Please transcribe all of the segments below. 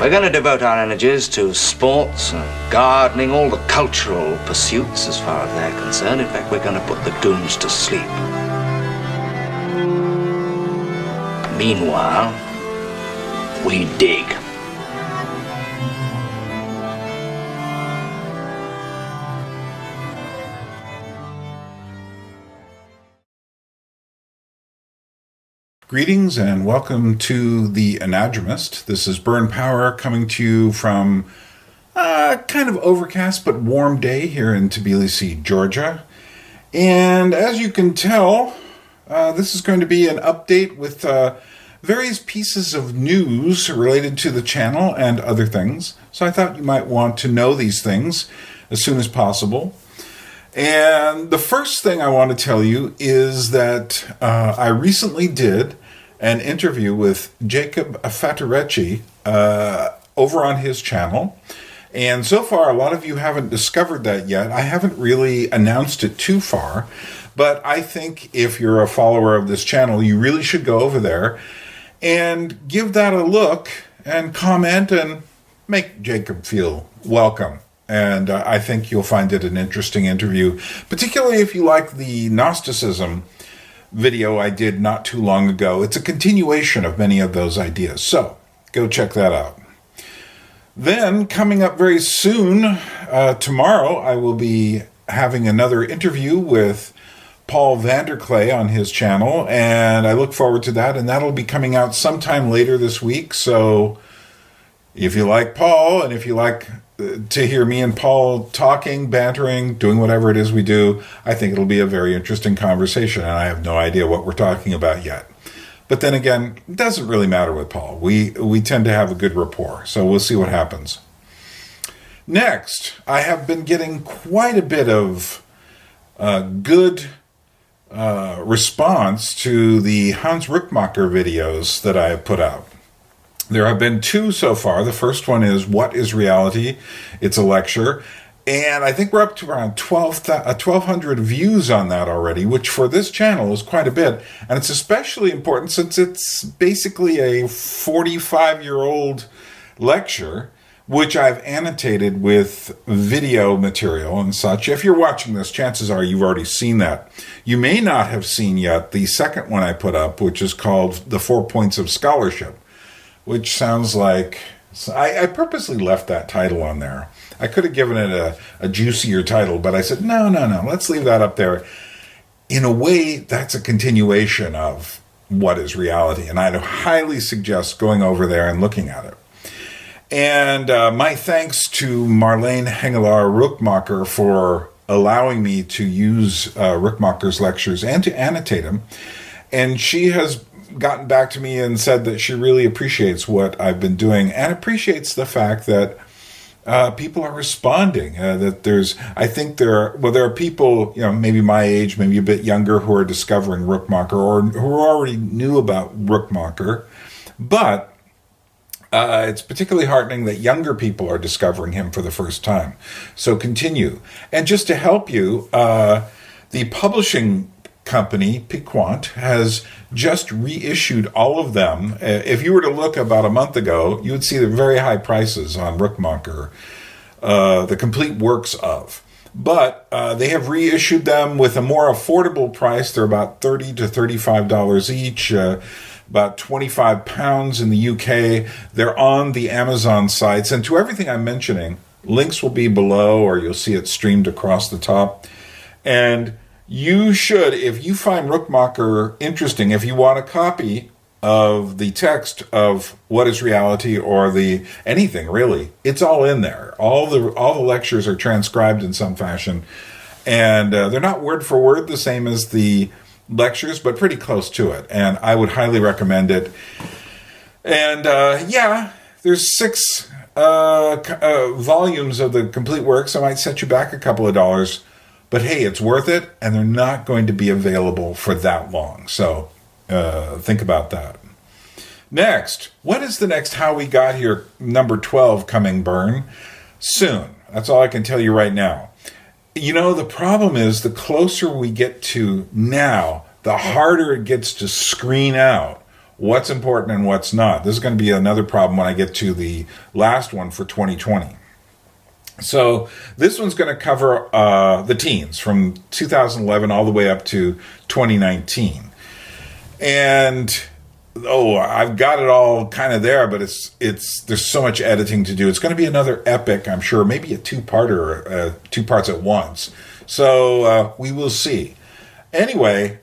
We're going to devote our energies to sports and gardening, all the cultural pursuits as far as they're concerned. In fact, we're going to put the goons to sleep. Meanwhile, we dig. Greetings and welcome to the Anadromist. This is Byrne Power coming to you from a kind of overcast but warm day here in Tbilisi, Georgia. And as you can tell, this is going to be an update with various pieces of news related to the channel and other things. So I thought you might want to know these things as soon as possible. And the first thing I want to tell you is that I recently did an interview with Jacob Faturechi over on his channel. And so far, a lot of you haven't discovered that yet. I haven't really announced it too far. But I think if you're a follower of this channel, you really should go over there and give that a look and comment and make Jacob feel welcome. And I think you'll find it an interesting interview, particularly if you like the Gnosticism video I did not too long ago. It's a continuation of many of those ideas. So go check that out. Then coming up very soon, tomorrow, I will be having another interview with Paul VanderKlay on his channel, and I look forward to that, and that'll be coming out sometime later this week. So if you like Paul, and if you like to hear me and Paul talking, bantering, doing whatever it is we do, I think it'll be a very interesting conversation, and I have no idea what we're talking about yet. But then again, it doesn't really matter with Paul. We tend to have a good rapport, so we'll see what happens. Next, I have been getting quite a bit of good response to the Hans ROOKMAAKER videos that I have put out. There have been two so far. The first one is What is Reality? It's a lecture. And I think we're up to around 1,200 views on that already, which for this channel is quite a bit. And it's especially important since it's basically a 45-year-old lecture, which I've annotated with video material and such. If you're watching this, chances are you've already seen that. You may not have seen yet the second one I put up, which is called The 4 Points of Scholarship, which sounds like... I purposely left that title on there. I could have given it a juicier title, but I said, no, let's leave that up there. In a way, that's a continuation of What is Reality, and I'd highly suggest going over there and looking at it. And my thanks to Marleen Hengelaar-Rookmaaker for allowing me to use ROOKMAAKER'S lectures and to annotate them. And she has gotten back to me and said that she really appreciates what I've been doing and appreciates the fact that people are responding. That there are people, maybe my age, maybe a bit younger, who are discovering ROOKMAAKER or who already knew about ROOKMAAKER, but it's particularly heartening that younger people are discovering him for the first time. So continue. And just to help you, the publishing company, Piquant, has just reissued all of them. If you were to look about a month ago, you would see the very high prices on ROOKMAAKER, the complete works of. But they have reissued them with a more affordable price. They're about $30 to $35 each, about £25 in the UK. They're on the Amazon sites. And to everything I'm mentioning, links will be below, or you'll see it streamed across the top. And you should, if you find ROOKMAAKER interesting, if you want a copy of the text of What is Reality or anything really, it's all in there. All the lectures are transcribed in some fashion, and they're not word for word the same as the lectures, but pretty close to it. And I would highly recommend it. And there's 6 volumes of the complete works. I might set you back a couple of dollars. But hey, it's worth it, and they're not going to be available for that long. So think about that. Next, what is the next How We Got Here number 12 coming, Byrne? Soon. That's all I can tell you right now. The problem is the closer we get to now, the harder it gets to screen out what's important and what's not. This is going to be another problem when I get to the last one for 2020. So this one's going to cover the teens from 2011 all the way up to 2019. And I've got it all kind of there, but there's so much editing to do. It's going to be another epic, I'm sure, maybe a two-parter, 2 parts at once. So we will see. Anyway,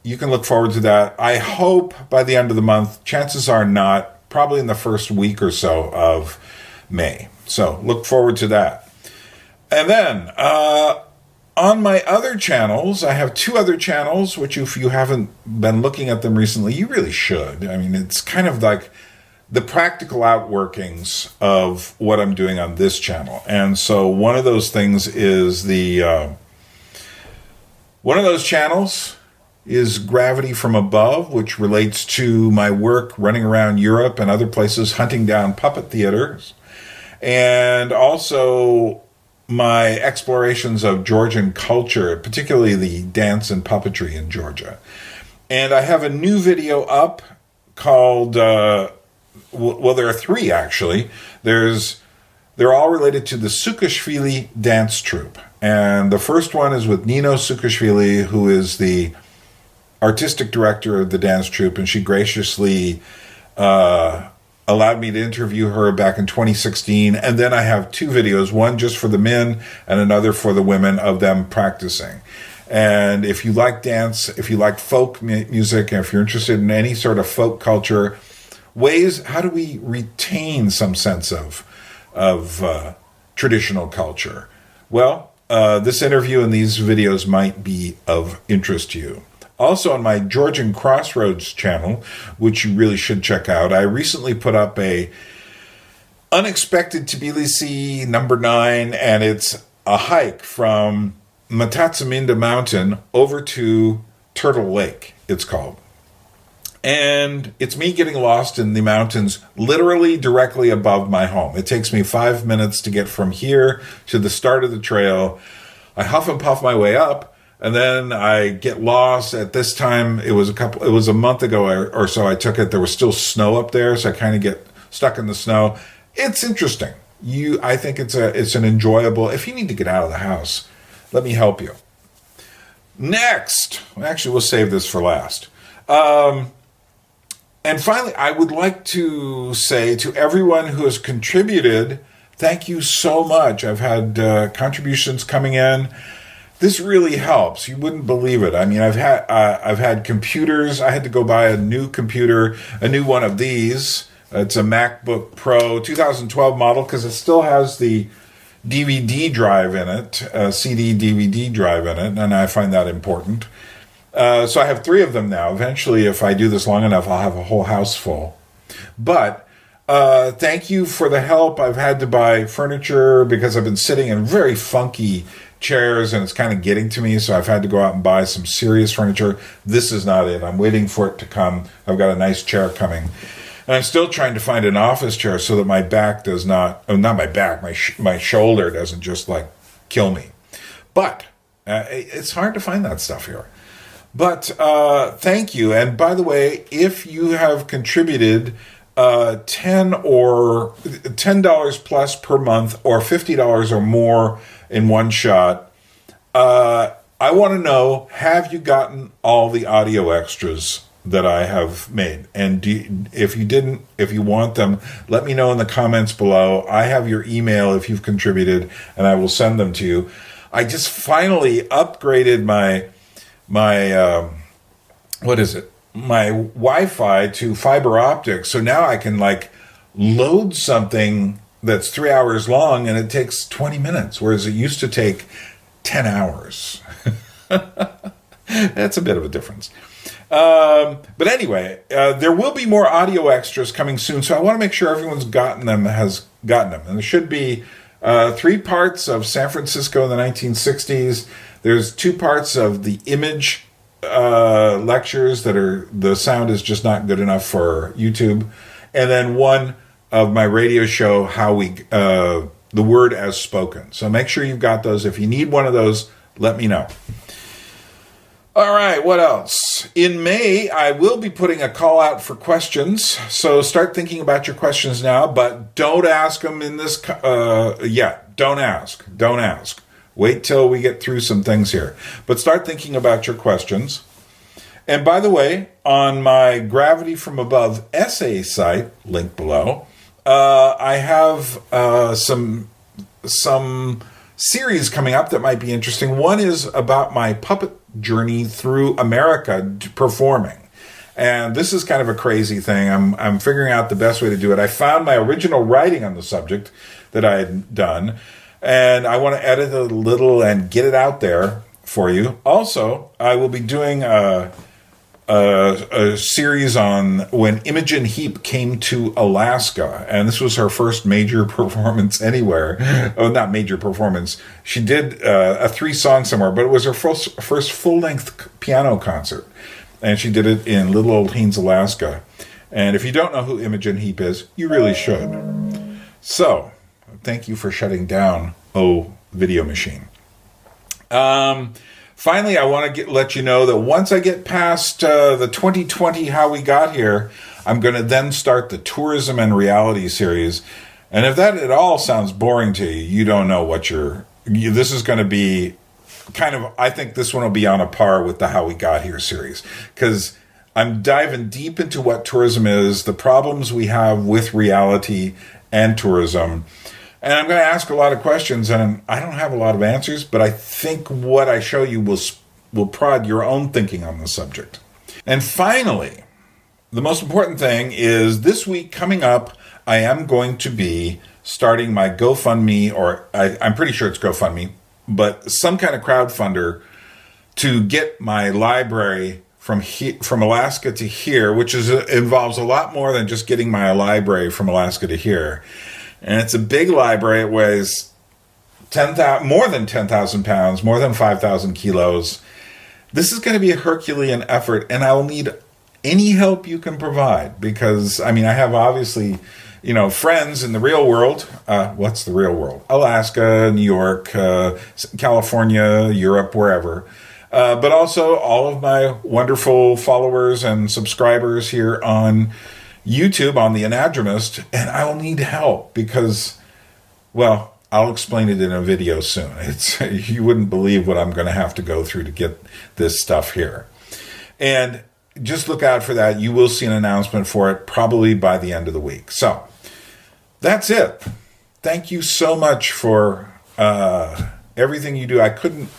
you can look forward to that. I hope by the end of the month. Chances are not, probably in the first week or so of May. So look forward to that. And then on my other channels, I have 2 other channels, which if you haven't been looking at them recently, you really should. I mean, it's kind of like the practical outworkings of what I'm doing on this channel. And so one of those things is one of those channels is Gravity from Above, which relates to my work running around Europe and other places hunting down puppet theaters, and also my explorations of Georgian culture, particularly the dance and puppetry in Georgia. And I have a new video up called, there are 3 actually. They're all related to the Saakashvili dance troupe. And the first one is with Nino Saakashvili, who is the artistic director of the dance troupe, and she graciously allowed me to interview her back in 2016. And then I have 2 videos, one just for the men and another for the women, of them practicing. And if you like dance, if you like folk music, and if you're interested in any sort of folk culture, how do we retain some sense of traditional culture? Well, this interview and these videos might be of interest to you. Also on my Georgian Crossroads channel, which you really should check out, I recently put up a unexpected Tbilisi number 9, and it's a hike from Matatsaminda Mountain over to Turtle Lake, it's called. And it's me getting lost in the mountains literally directly above my home. It takes me 5 minutes to get from here to the start of the trail. I huff and puff my way up, and then I get lost. At this time, it was a month ago or so I took it. There was still snow up there, so I kind of get stuck in the snow. It's interesting. I think it's an enjoyable, if you need to get out of the house, let me help you. Next, actually we'll save this for last. And finally, I would like to say to everyone who has contributed, thank you so much. I've had contributions coming in. This really helps. You wouldn't believe it. I mean, I've had computers. I had to go buy a new computer, a new one of these. It's a MacBook Pro 2012 model, because it still has the DVD drive in it, CD DVD drive in it, and I find that important. So I have 3 of them now. Eventually, if I do this long enough, I'll have a whole house full. But thank you for the help. I've had to buy furniture because I've been sitting in very funky chairs and it's kind of getting to me, so I've had to go out and buy some serious furniture. This is not it. I'm waiting for it to come. I've got a nice chair coming. And I'm still trying to find an office chair so that my back does not my back, my shoulder doesn't just like kill me. But it's hard to find that stuff here. But thank you. And by the way, if you have contributed $10 plus per month or $50 or more in one shot, I want to know, have you gotten all the audio extras that I have made? And if you want them, let me know in the comments below. I have your email if you've contributed, and I will send them to you. I just finally upgraded my Wi-Fi to fiber optic, so now I can load something that's 3 hours long and it takes 20 minutes, whereas it used to take 10 hours. That's a bit of a difference. But anyway, there will be more audio extras coming soon, so I want to make sure everyone's has gotten them. And there should be 3 parts of San Francisco in the 1960s. There's 2 parts of the image lectures the sound is just not good enough for YouTube, and then 1 of my radio show, the word as spoken. So make sure you've got those. If you need one of those, let me know. All right, what else? In May, I will be putting a call out for questions. So start thinking about your questions now, but don't ask them in this, don't ask. Don't ask. Wait till we get through some things here. But start thinking about your questions. And by the way, on my Gravity from Above essay site, link below, I have some series coming up that might be interesting. One is about my puppet journey through America performing. And this is kind of a crazy thing. I'm figuring out the best way to do it. I found my original writing on the subject that I had done, and I want to edit it a little and get it out there for you. Also, I will be doing a series on when Imogen Heap came to Alaska, and this was her first major performance anywhere. Oh, not major performance. She did a 3-song somewhere, but it was her first full-length piano concert, and she did it in Little Old Haines, Alaska. And if you don't know who Imogen Heap is, you really should. So, thank you for shutting down Video Machine. Finally, I want to let you know that once I get past the 2020 How We Got Here, I'm going to then start the Tourism and Reality series. And if that at all sounds boring to you, you don't know what this is going to be kind of, I think this one will be on a par with the How We Got Here series. Because I'm diving deep into what tourism is, the problems we have with reality and tourism. And I'm going to ask a lot of questions, and I don't have a lot of answers, but I think what I show you will prod your own thinking on the subject. And finally, the most important thing is this week coming up, I am going to be starting my GoFundMe, or I'm pretty sure it's GoFundMe, but some kind of crowdfunder to get my library from Alaska to here, which involves a lot more than just getting my library from Alaska to here. And it's a big library. It weighs more than 10,000 pounds, more than 5,000 kilos. This is going to be a Herculean effort, and I will need any help you can provide because, I have obviously, friends in the real world. What's the real world? Alaska, New York, California, Europe, wherever. But also all of my wonderful followers and subscribers here on YouTube on the Anadromist, and I will need help because, well, I'll explain it in a video soon. You wouldn't believe what I'm going to have to go through to get this stuff here. And just look out for that. You will see an announcement for it probably by the end of the week. So that's it. Thank you so much for everything you do. I couldn't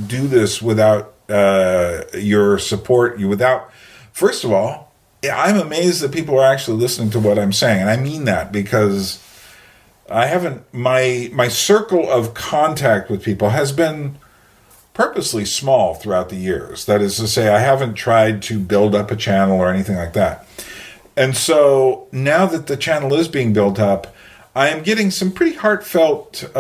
do this without your support. First of all, I'm amazed that people are actually listening to what I'm saying. And I mean that because my circle of contact with people has been purposely small throughout the years. That is to say, I haven't tried to build up a channel or anything like that. And so now that the channel is being built up, I am getting some pretty heartfelt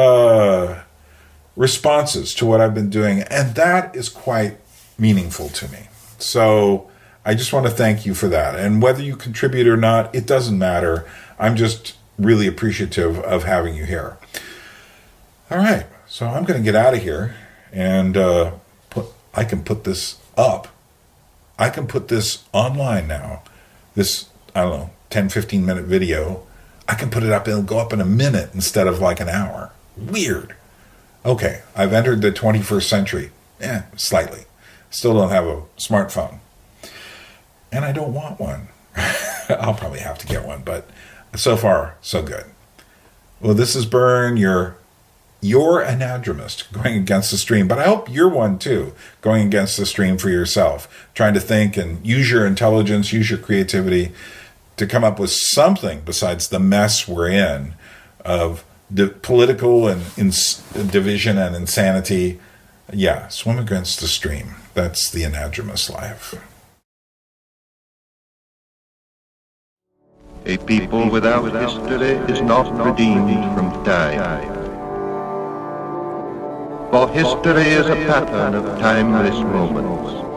responses to what I've been doing. And that is quite meaningful to me. So I just want to thank you for that. And whether you contribute or not, it doesn't matter. I'm just really appreciative of having you here. All right. So I'm going to get out of here and I can put this up. I can put this online now. This, 10, 15 minute video. I can put it up. It'll go up in a minute instead of like an hour. Weird. Okay. I've entered the 21st century. Slightly. Still don't have a smartphone. And I don't want one. I'll probably have to get one, but so far, so good. Well, this is Byrne, your Anadromist, going against the stream. But I hope you're one too, going against the stream for yourself, trying to think and use your intelligence, use your creativity to come up with something besides the mess we're in of political and division and insanity. Yeah, swim against the stream. That's the Anadromous life. A people without history is not redeemed from time. For history is a pattern of timeless moments.